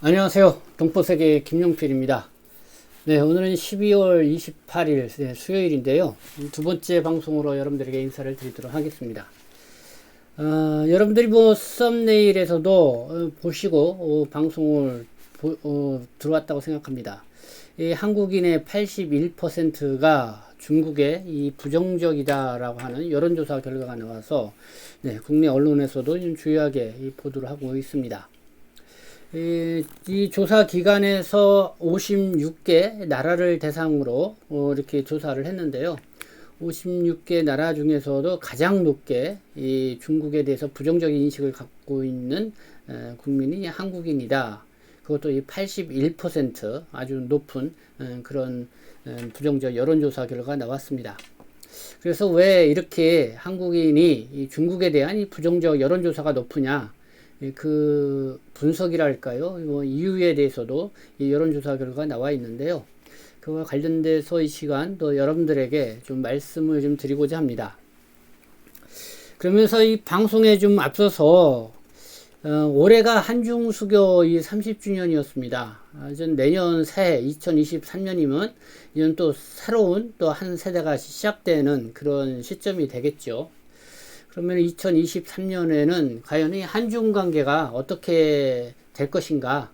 안녕하세요. 동포세계 김용필입니다. 네, 오늘은 12월 28일 수요일인데요. 두 번째 방송으로 여러분들에게 인사를 드리도록 하겠습니다. 여러분들이 썸네일에서도 보시고 방송을 들어왔다고 생각합니다. 이 한국인의 81%가 중국에 이 부정적이다라고 하는 여론조사 결과가 나와서 국내 언론에서도 좀 주요하게 보도를 하고 있습니다. 이 조사 기관에서 56개 나라를 대상으로 이렇게 조사를 했는데요. 56개 나라 중에서도 가장 높게 이 중국에 대해서 부정적인 인식을 갖고 있는 국민이 한국인이다. 그것도 이 81% 아주 높은 그런 부정적 여론조사 결과가 나왔습니다. 그래서 왜 이렇게 한국인이 이 중국에 대한 이 부정적 여론조사가 높으냐? 그 분석이랄까요? 이유에 대해서도 이 여론조사 결과가 나와 있는데요. 그와 관련돼서 이 시간 또 여러분들에게 좀 말씀을 좀 드리고자 합니다. 그러면서 이 방송에 좀 앞서서 올해가 한중수교 이 30주년이었습니다. 전 내년 새해 2023년이면 이건 또 새로운 또 한 세대가 시작되는 그런 시점이 되겠죠. 그러면 2023년에는 과연 이 한중 관계가 어떻게 될 것인가?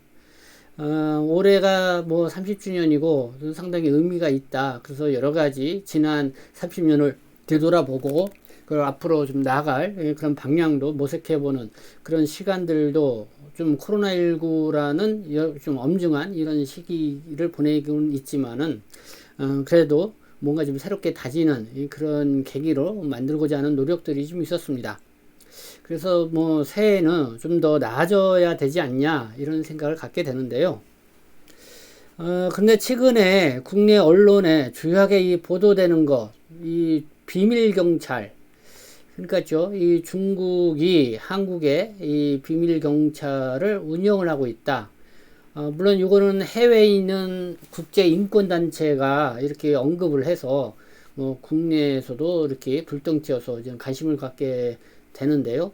올해가 30주년이고 상당히 의미가 있다. 그래서 여러 가지 지난 30년을 되돌아보고 그리고 앞으로 좀 나아갈 그런 방향도 모색해보는 그런 시간들도 좀 코로나19라는 좀 엄중한 이런 시기를 보내고는 있지만은 그래도 뭔가 좀 새롭게 다지는 그런 계기로 만들고자 하는 노력들이 좀 있었습니다. 그래서 새해에는 좀 더 나아져야 되지 않냐 이런 생각을 갖게 되는데요. 근데 최근에 국내 언론에 주요하게 이 보도되는 것, 이 비밀 경찰, 그러니까죠, 이 중국이 한국에 이 비밀 경찰을 운영을 하고 있다. 물론 이거는 해외에 있는 국제 인권 단체가 이렇게 언급을 해서 국내에서도 이렇게 불똥 튀어서 좀 관심을 갖게 되는데요.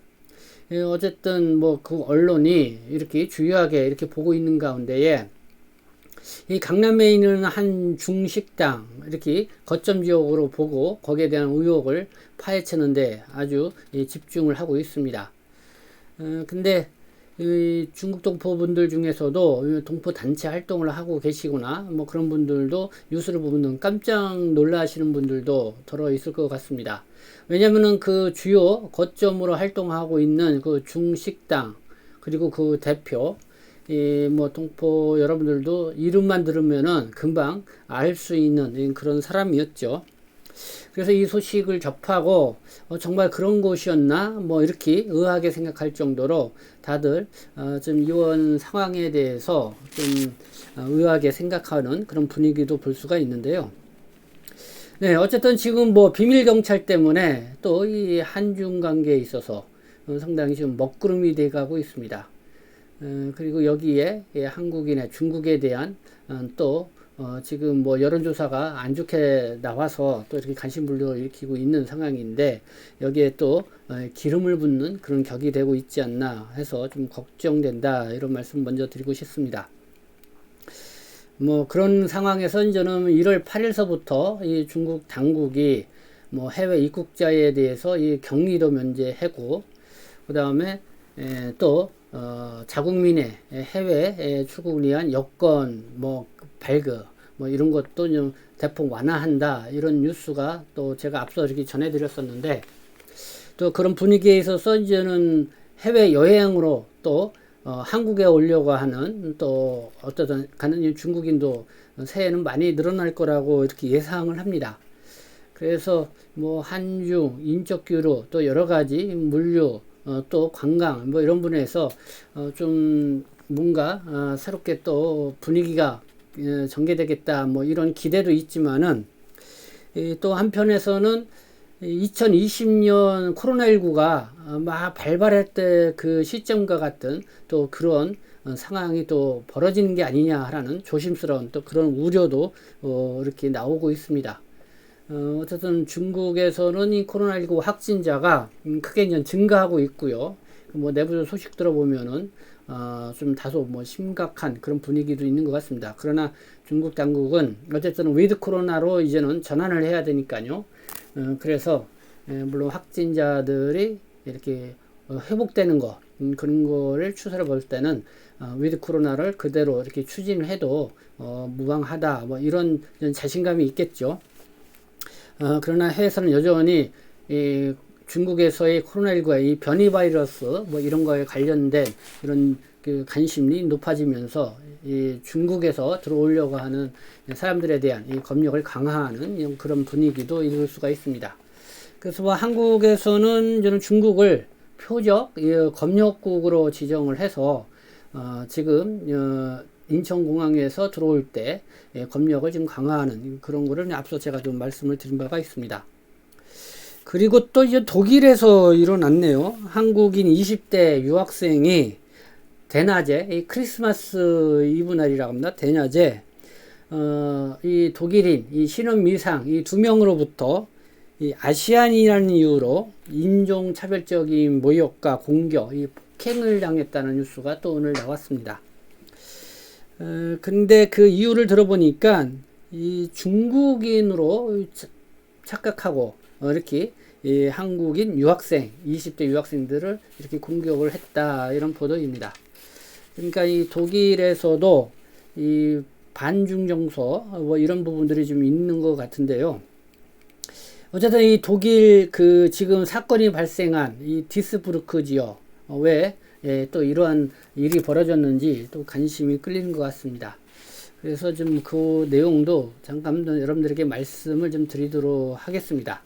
어쨌든 그 언론이 이렇게 주요하게 이렇게 보고 있는 가운데에 이 강남에 있는 한 중식당 이렇게 거점 지역으로 보고 거기에 대한 의혹을 파헤치는데 아주 집중을 하고 있습니다. 근데 이 중국 동포분들 중에서도 동포 단체 활동을 하고 계시거나 그런 분들도 뉴스를 보면 깜짝 놀라시는 분들도 들어 있을 것 같습니다. 왜냐면은 그 주요 거점으로 활동하고 있는 그 중식당 그리고 그 대표 동포 여러분들도 이름만 들으면은 금방 알 수 있는 그런 사람이었죠. 그래서 이 소식을 접하고 정말 그런 곳이었나 이렇게 의아하게 생각할 정도로 다들 좀 이번 상황에 대해서 좀 의아하게 생각하는 그런 분위기도 볼 수가 있는데요. 네, 어쨌든 지금 비밀 경찰 때문에 또 이 한중 관계에 있어서 상당히 좀 먹구름이 돼가고 있습니다. 그리고 여기에 한국인의 중국에 대한 또 지금 여론조사가 안 좋게 나와서 또 이렇게 관심불도 일으키고 있는 상황인데 여기에 또 기름을 붓는 그런 격이 되고 있지 않나 해서 좀 걱정된다 이런 말씀 먼저 드리고 싶습니다. 그런 상황에서 저는 1월 8일서부터 이 중국 당국이 해외 입국자에 대해서 이 격리도 면제하고 그 다음에 또 자국민의 해외 출국을 위한 여권 발급 이런 것도 좀 대폭 완화한다 이런 뉴스가 또 제가 앞서 이렇게 전해드렸었는데 또 그런 분위기에 있어서 이제는 해외 여행으로 또 한국에 오려고 하는 또 어떤 가는 중국인도 새해에는 많이 늘어날 거라고 이렇게 예상을 합니다. 그래서 한중 인적 교류 또 여러 가지 물류 또 관광 이런 분야에서 좀 뭔가 새롭게 또 분위기가 전개되겠다 이런 기대도 있지만은 또 한편에서는 2020년 코로나19가 막 발발할 때 그 시점과 같은 또 그런 상황이 또 벌어지는 게 아니냐라는 조심스러운 또 그런 우려도 이렇게 나오고 있습니다. 어쨌든 중국에서는 이 코로나19 확진자가 크게 증가하고 있고요. 뭐 내부 소식 들어보면은 좀 다소 뭐 심각한 그런 분위기도 있는 것 같습니다. 그러나 중국 당국은 어쨌든 위드 코로나로 이제는 전환을 해야 되니까요. 그래서 물론 확진자들이 이렇게 회복되는 거 그런 거를 추세를 볼 때는 위드 코로나를 그대로 이렇게 추진을 해도 무방하다 뭐 이런 자신감이 있겠죠. 그러나 해외에서는 여전히 이 중국에서의 코로나19의 이 변이 바이러스 뭐 이런 거에 관련된 이런 그 관심이 높아지면서 이 중국에서 들어오려고 하는 사람들에 대한 이 검역을 강화하는 그런 분위기도 읽을 수가 있습니다. 그래서 뭐 한국에서는 저는 중국을 표적 검역국으로 지정을 해서 지금 인천공항에서 들어올 때 검역을 좀 강화하는 그런 거를 앞서 제가 좀 말씀을 드린 바가 있습니다. 그리고 또 이제 독일에서 일어났네요. 한국인 20대 유학생이 대낮에 이 크리스마스 이브 날이라고 합니다. 대낮에 이 독일인 이 신원 미상 이 2명으로부터 이 아시안이라는 이유로 인종차별적인 모욕과 공격, 이 폭행을 당했다는 뉴스가 또 오늘 나왔습니다. 근데 그 이유를 들어보니까 이 중국인으로 착각하고 이렇게 이 한국인 유학생, 20대 유학생들을 이렇게 공격을 했다 이런 보도입니다. 그러니까 이 독일에서도 이 반중 정서 뭐 이런 부분들이 좀 있는 것 같은데요. 어쨌든 이 독일 그 지금 사건이 발생한 이 디스부르크 지역 왜 또 이러한 일이 벌어졌는지 또 관심이 끌리는 것 같습니다. 그래서 좀 그 내용도 잠깐 여러분들에게 말씀을 좀 드리도록 하겠습니다.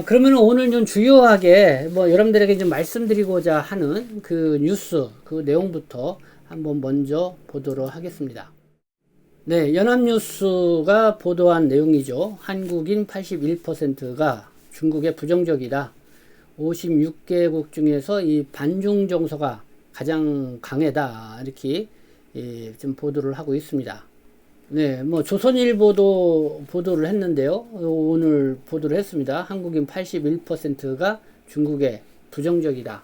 그러면 오늘 좀 주요하게 뭐 여러분들에게 좀 말씀드리고자 하는 그 뉴스 그 내용부터 한번 먼저 보도록 하겠습니다. 네, 연합뉴스가 보도한 내용이죠. 한국인 81%가 중국에 부정적이다. 56개국 중에서 이 반중 정서가 가장 강하다. 이렇게 좀 보도를 하고 있습니다. 네, 뭐 조선일보도 보도를 했는데요. 오늘 보도를 했습니다. 한국인 81%가 중국에 부정적이다.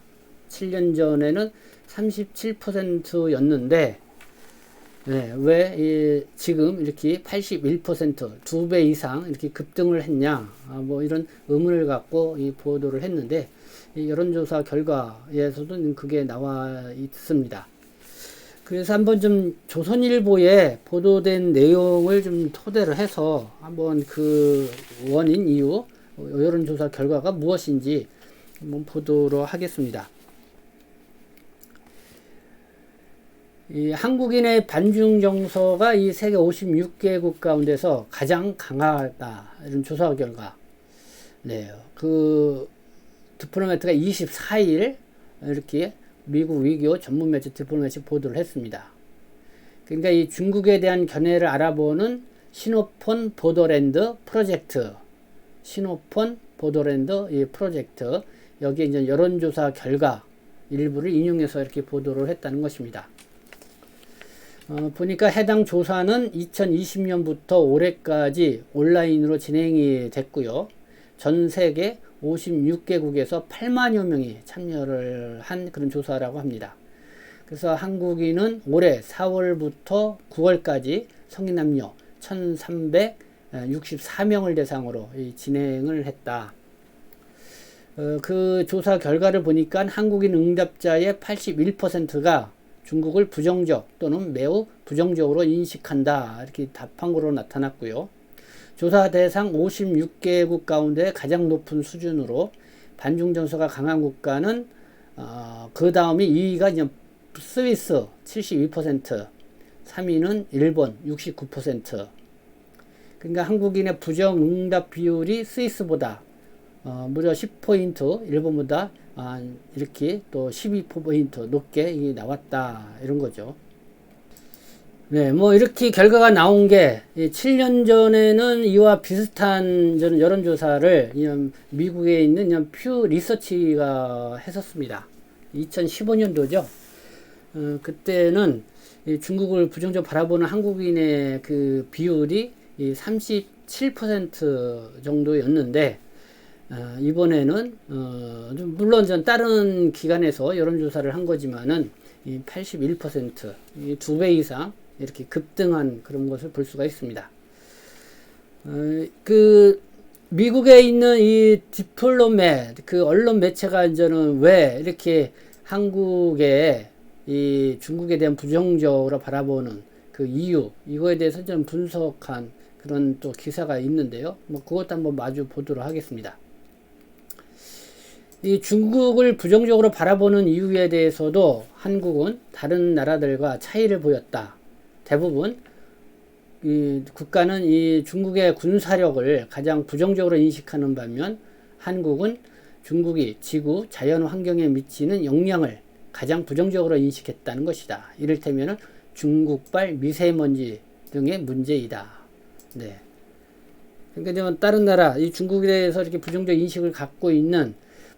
7년 전에는 37%였는데 네, 왜 지금 이렇게 81% 2배 이상 이렇게 급등을 했냐 뭐 이런 의문을 갖고 이 보도를 했는데 이 여론조사 결과에서도 그게 나와 있습니다. 그래서 한번 좀 조선일보에 보도된 내용을 좀 토대로 해서 한번 그 원인 이유 여론조사 결과가 무엇인지 한번 보도록 하겠습니다. 이 한국인의 반중 정서가 이 세계 56개국 가운데서 가장 강하다. 이런 조사 결과. 네. 그 디플로매트가 24일 이렇게 미국 위교 전문 매체 디플로매트 보도를 했습니다. 그러니까 이 중국에 대한 견해를 알아보는 시노폰 보더랜드 프로젝트. 시노폰 보더랜드 이 프로젝트. 여기에 이제 여론조사 결과 일부를 인용해서 이렇게 보도를 했다는 것입니다. 보니까 해당 조사는 2020년부터 올해까지 온라인으로 진행이 됐고요. 전 세계 56개국에서 8만여 명이 참여를 한 그런 조사라고 합니다. 그래서 한국인은 올해 4월부터 9월까지 성인 남녀 1364명을 대상으로 진행을 했다. 그 조사 결과를 보니까 한국인 응답자의 81%가 중국을 부정적 또는 매우 부정적으로 인식한다. 이렇게 답한 거로 나타났고요. 조사 대상 56개국 가운데 가장 높은 수준으로 반중 정서가 강한 국가는 그 다음이 2위가 이제 스위스 72%, 3위는 일본 69%. 그러니까 한국인의 부정 응답 비율이 스위스보다 무려 10포인트 일본보다 이렇게 또 12포인트 높게 나왔다 이런 거죠. 네, 뭐 이렇게 결과가 나온 게 7년 전에는 이와 비슷한 여론조사를 미국에 있는 퓨 리서치가 했었습니다. 2015년도죠. 그때는 중국을 부정적으로 바라보는 한국인의 그 비율이 37% 정도였는데 이번에는 물론 전 다른 기관에서 여론조사를 한 거지만은 이 81%, 이 2배 이상 이렇게 급등한 그런 것을 볼 수가 있습니다. 그 미국에 있는 이 디플로맷 그 언론 매체가 이제는 왜 이렇게 한국에 이 중국에 대한 부정적으로 바라보는 그 이유 이거에 대해서 좀 분석한 그런 또 기사가 있는데요. 뭐 그것도 한번 마주 보도록 하겠습니다. 이 중국을 부정적으로 바라보는 이유에 대해서도 한국은 다른 나라들과 차이를 보였다. 대부분 이 국가는 이 중국의 군사력을 가장 부정적으로 인식하는 반면 한국은 중국이 지구 자연 환경에 미치는 영향을 가장 부정적으로 인식했다는 것이다. 이를테면 중국발 미세먼지 등의 문제이다. 네. 그러니까 다른 나라, 이 중국에 대해서 이렇게 부정적 인식을 갖고 있는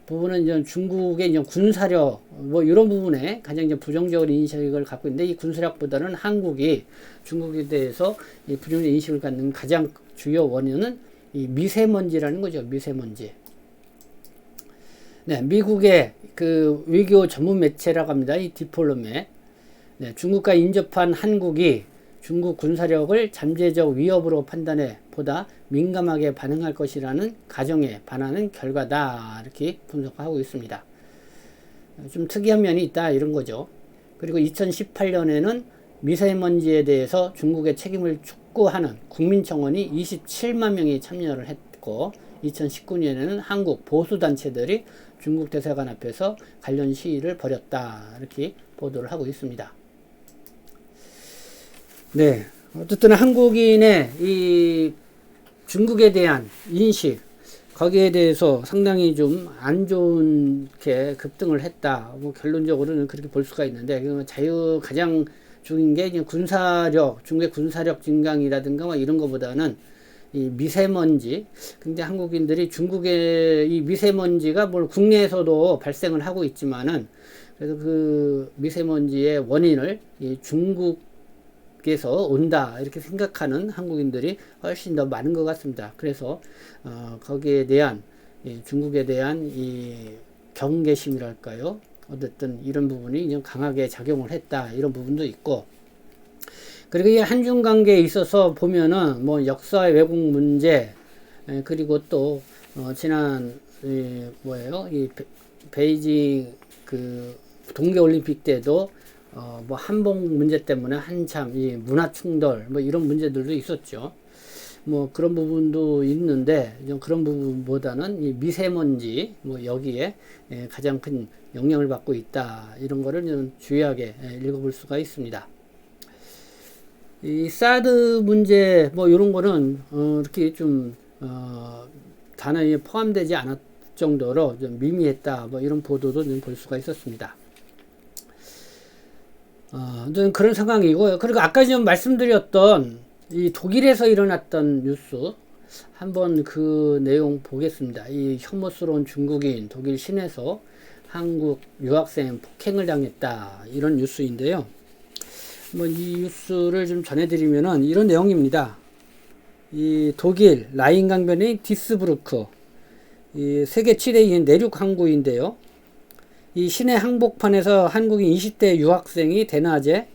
부분은 이제 중국의 이제 군사력, 뭐 이런 부분에 가장 이제 부정적인 인식을 갖고 있는데 이 군사력보다는 한국이 중국에 대해서 이 부정적 인식을 갖는 가장 주요 원인은 이 미세먼지라는 거죠. 미세먼지. 네, 미국의 그 외교 전문 매체라고 합니다. 이 디플로맷. 네, 중국과 인접한 한국이 중국 군사력을 잠재적 위협으로 판단해 보다 민감하게 반응할 것이라는 가정에 반하는 결과다. 이렇게 분석하고 있습니다. 좀 특이한 면이 있다. 이런 거죠. 그리고 2018년에는 미세먼지에 대해서 중국의 책임을 촉구하는 국민청원이 27만 명이 참여를 했고 2019년에는 한국 보수단체들이 중국 대사관 앞에서 관련 시위를 벌였다. 이렇게 보도를 하고 있습니다. 네. 어쨌든 한국인의 이 중국에 대한 인식, 거기에 대해서 상당히 좀 안 좋게 급등을 했다. 뭐 결론적으로는 그렇게 볼 수가 있는데, 가장 중요한 게 군사력, 중국의 군사력 증강이라든가 뭐 이런 것보다는 이 미세먼지. 근데 한국인들이 중국의 이 미세먼지가 뭘 국내에서도 발생을 하고 있지만은, 그래서 그 미세먼지의 원인을 이 중국에서 온다 이렇게 생각하는 한국인들이 훨씬 더 많은 것 같습니다. 그래서 거기에 대한 중국에 대한 이 경계심이랄까요? 어쨌든 이런 부분이 좀 강하게 작용을 했다 이런 부분도 있고, 그리고 이 한중 관계에 있어서 보면은 뭐 역사의 왜곡 문제, 그리고 또 지난 이 베이징 그 동계올림픽 때도 뭐 한복 문제 때문에 한참 이 문화 충돌 뭐 이런 문제들도 있었죠. 뭐 그런 부분도 있는데 그런 부분보다는 이 미세먼지 뭐 여기에 가장 큰 영향을 받고 있다 이런 거를 좀 주의하게 읽어볼 수가 있습니다. 이 사드 문제 뭐 이런 거는 이렇게 좀 단어에 포함되지 않았 정도로 좀 미미했다 뭐 이런 보도도 좀 볼 수가 있었습니다. 좀 그런 상황이고요. 그리고 아까 좀 말씀드렸던 이 독일에서 일어났던 뉴스 한번 그 내용 보겠습니다. 이 혐오스러운 중국인 독일 시내에서 한국 유학생 폭행을 당했다 이런 뉴스인데요. 뭐 이 뉴스를 좀 전해드리면은 이런 내용입니다. 이 독일 라인 강변의 디스부르크 이 세계 7위인 내륙 항구인데요. 이 시내 항복판에서 한국인 20대 유학생이 대낮에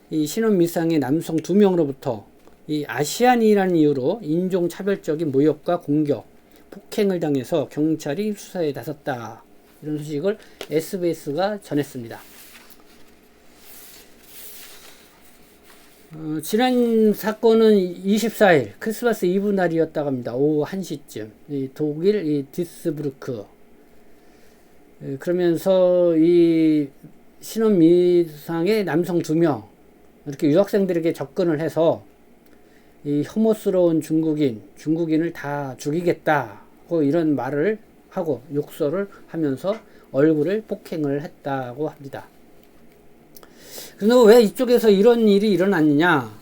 이 신원 미상의 남성 2명으로부터 이 아시안이라는 이유로 인종차별적인 모욕과 공격, 폭행을 당해서 경찰이 수사에 나섰다. 이런 소식을 SBS가 전했습니다. 지난 사건은 24일 크리스마스 이브 날이었다고 합니다. 오후 1시쯤 이 독일 이 디스부르크 그러면서 이 신원 미상의 남성 2명 이렇게 유학생들에게 접근을 해서 이 혐오스러운 중국인을 다 죽이겠다고 이런 말을 하고 욕설을 하면서 얼굴을 폭행을 했다고 합니다. 그래서 왜 이쪽에서 이런 일이 일어났느냐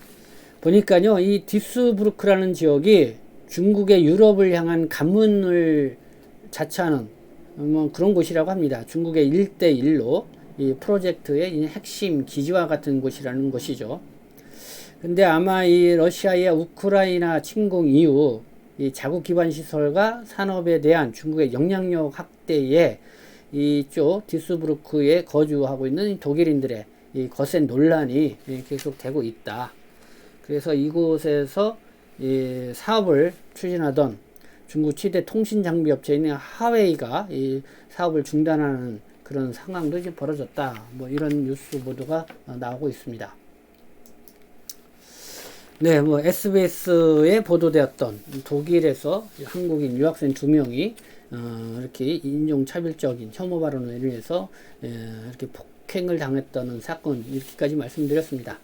보니까요, 이 디스부르크라는 지역이 중국의 유럽을 향한 관문을 자처하는 뭐 그런 곳이라고 합니다. 중국의 1대1로 이 프로젝트의 핵심 기지와 같은 곳이라는 것이죠. 근데 아마 이 러시아의 우크라이나 침공 이후 이 자국 기반 시설과 산업에 대한 중국의 영향력 확대에 이쪽 디스부르크에 거주하고 있는 독일인들의 이 거센 논란이 계속되고 있다. 그래서 이곳에서 이 사업을 추진하던 중국 최대 통신 장비 업체인 하웨이가 이 사업을 중단하는 그런 상황도 이제 벌어졌다. 뭐 이런 뉴스 보도가 나오고 있습니다. 네, 뭐 SBS에 보도되었던 독일에서 한국인 유학생 2명이 이렇게 인종차별적인 혐오 발언을 인해서 이렇게 폭행을 당했다는 사건, 이렇게까지 말씀드렸습니다.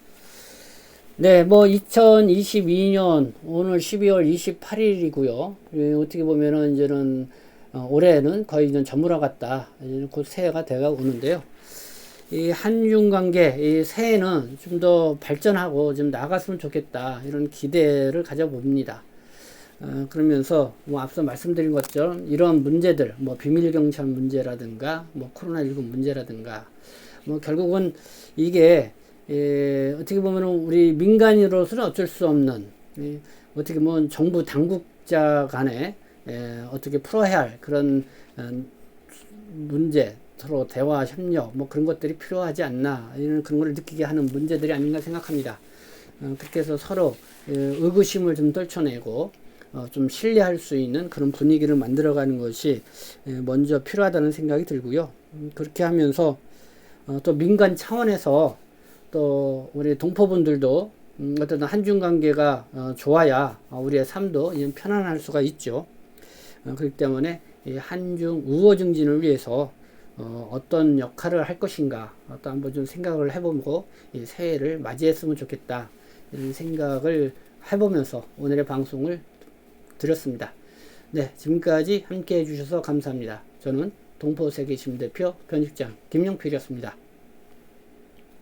네, 뭐 2022년 오늘 12월 28일이고요. 어떻게 보면은 이제는 올해는 거의 이제 저물어 갔다. 곧 새해가 돼가 오는데요. 이 한중 관계, 이 새해는 좀 더 발전하고 좀 나아갔으면 좋겠다. 이런 기대를 가져봅니다. 그러면서 뭐 앞서 말씀드린 것처럼 이런 문제들, 뭐 비밀 경찰 문제라든가, 뭐 코로나19 문제라든가, 뭐 결국은 이게 어떻게 보면 우리 민간인으로서는 어쩔 수 없는, 어떻게 보면 정부 당국자 간에 어떻게 풀어야 할 그런 문제, 서로 대화, 협력, 뭐 그런 것들이 필요하지 않나, 이런 그런 걸 느끼게 하는 문제들이 아닌가 생각합니다. 그렇게 해서 서로 의구심을 좀 떨쳐내고 좀 신뢰할 수 있는 그런 분위기를 만들어가는 것이 먼저 필요하다는 생각이 들고요. 그렇게 하면서 또 민간 차원에서 또 우리 동포분들도 어떤 한중 관계가 좋아야 우리의 삶도 편안할 수가 있죠. 그렇기 때문에 이 한중 우호 증진을 위해서 어떤 역할을 할 것인가 또 한번 좀 생각을 해보고 이 새해를 맞이했으면 좋겠다, 이런 생각을 해보면서 오늘의 방송을 드렸습니다. 네, 지금까지 함께 해주셔서 감사합니다. 저는 동포세계신문 대표 편집장 김용필이었습니다.